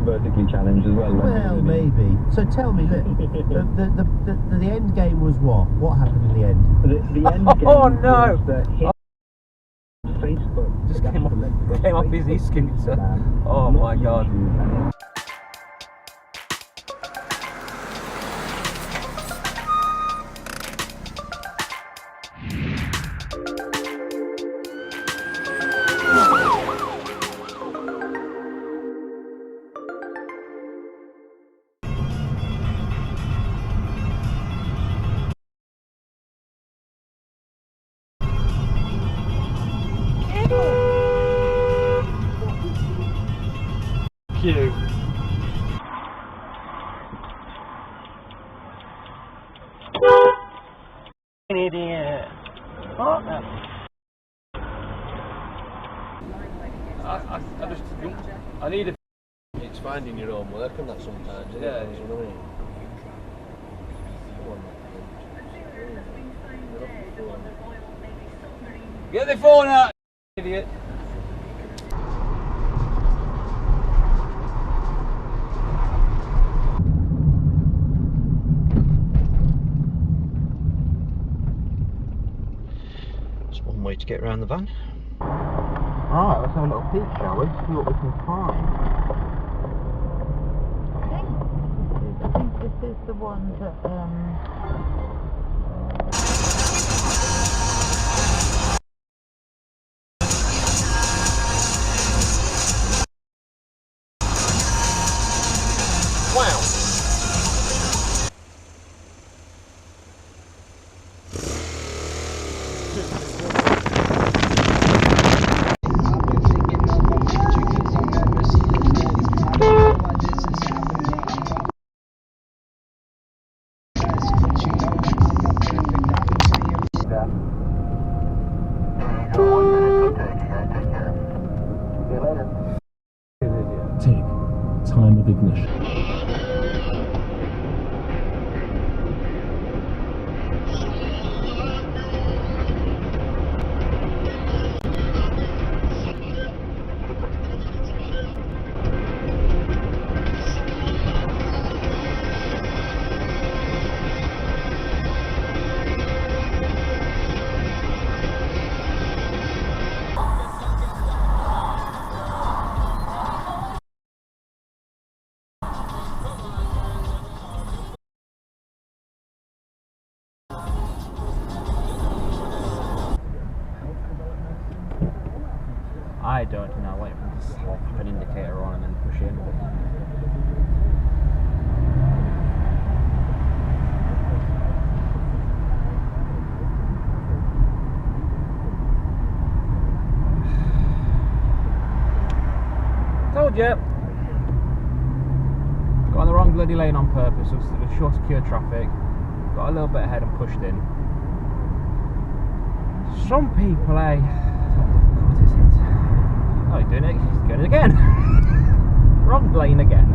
vertically challenged as well. Well, maybe. So tell me, look, the end game was what? What happened in the end? The end game Oh no! was that Facebook Just came off his e-scooter. Oh my god. Cute. An idiot. Oh, no. I need a... It's finding your own work and that sometimes, isn't Yeah. it? You know what I mean? Get the phone out, idiot. It's one way to get around the van. Alright, let's have a little peek, shall we? See what we can find. I think this is the one that, Wow! Tick. Time of ignition. I don't know, wait for him to slap an indicator on and then push in. Told you! Got on the wrong bloody lane on purpose, so the short secure traffic. Got a little bit ahead and pushed in. Some people, eh? What is it? Oh, he's doing it. He's doing it again. Wrong lane again.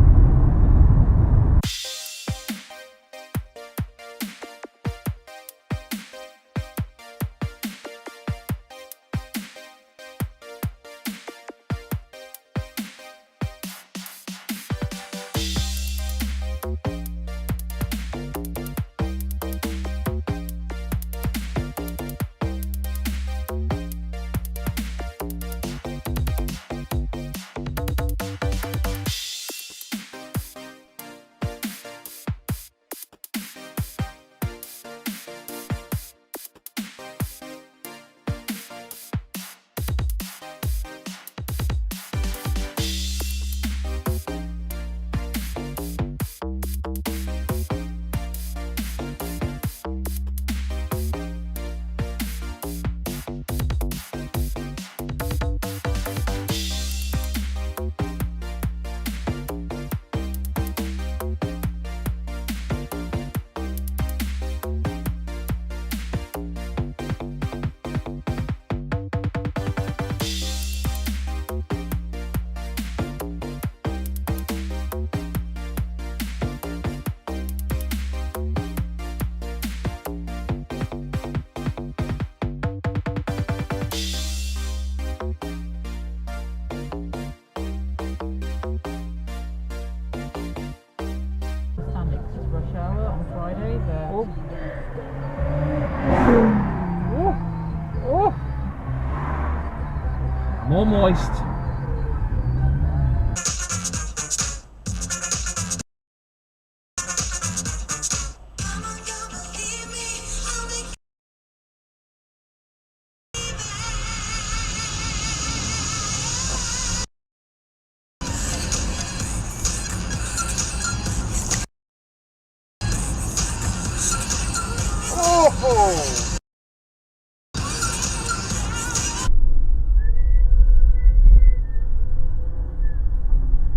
more moist.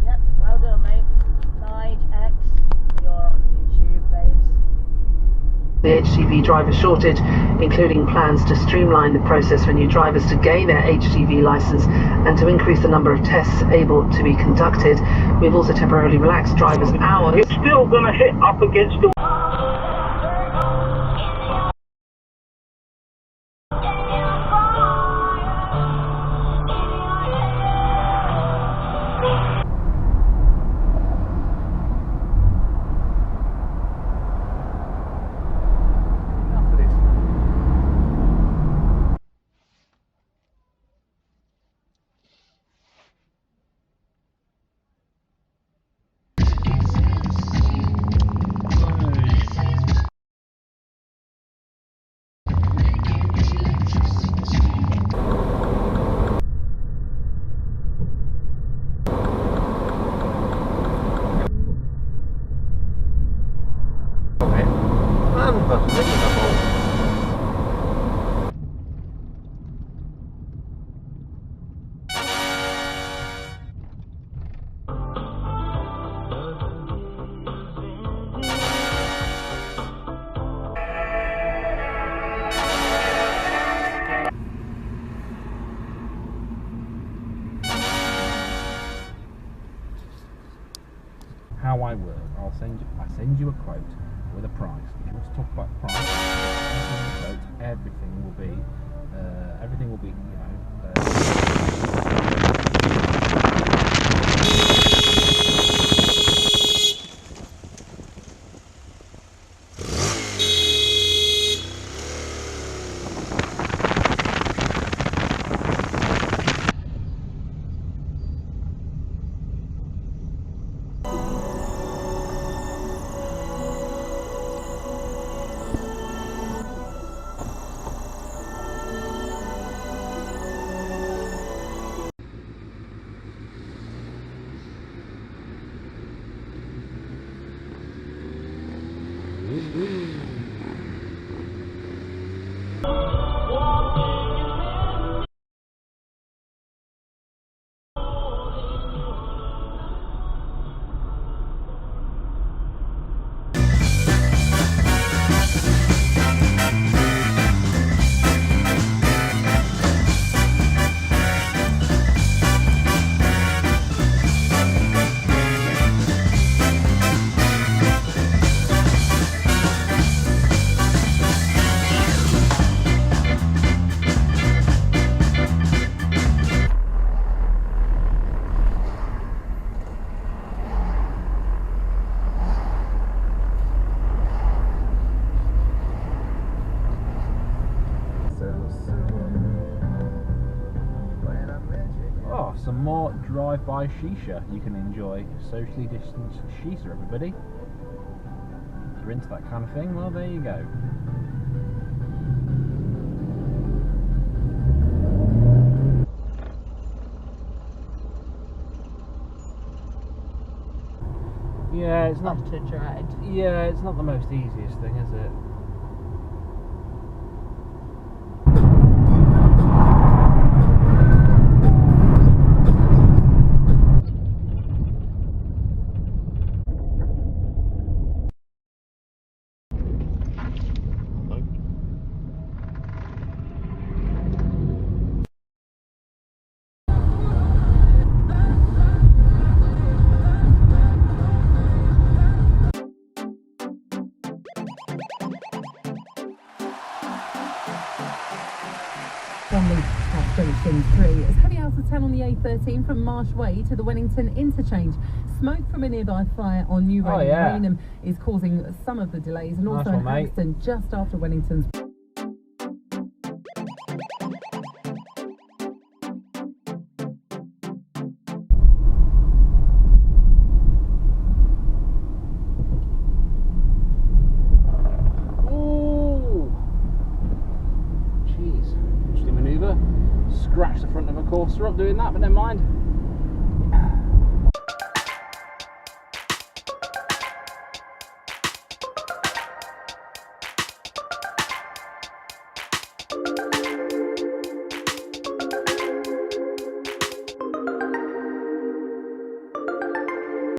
Yep, well done, mate. Nige X, you're on YouTube, babes. The HGV driver shortage, including plans to streamline the process for new drivers to gain their HGV licence and to increase the number of tests able to be conducted. We've also temporarily relaxed drivers' hours. You're still going to hit up against the... How I work, I send you a quote with a price. If you want to talk about the price, quote, everything will be, you some more drive-by shisha you can enjoy. Socially distanced shisha, everybody. If you're into that kind of thing, well, there you go. Yeah, it's not to dread. Yeah, it's not the most easiest thing, is it? At junction 3. It's heavy out of 10 on the A13 from Marsh Way to the Wellington interchange. Smoke from a nearby fire on New Road in Rainham is causing some of the delays, and also an accident just after Wellington's. scratch the front of a Corsa up doing that, but never mind.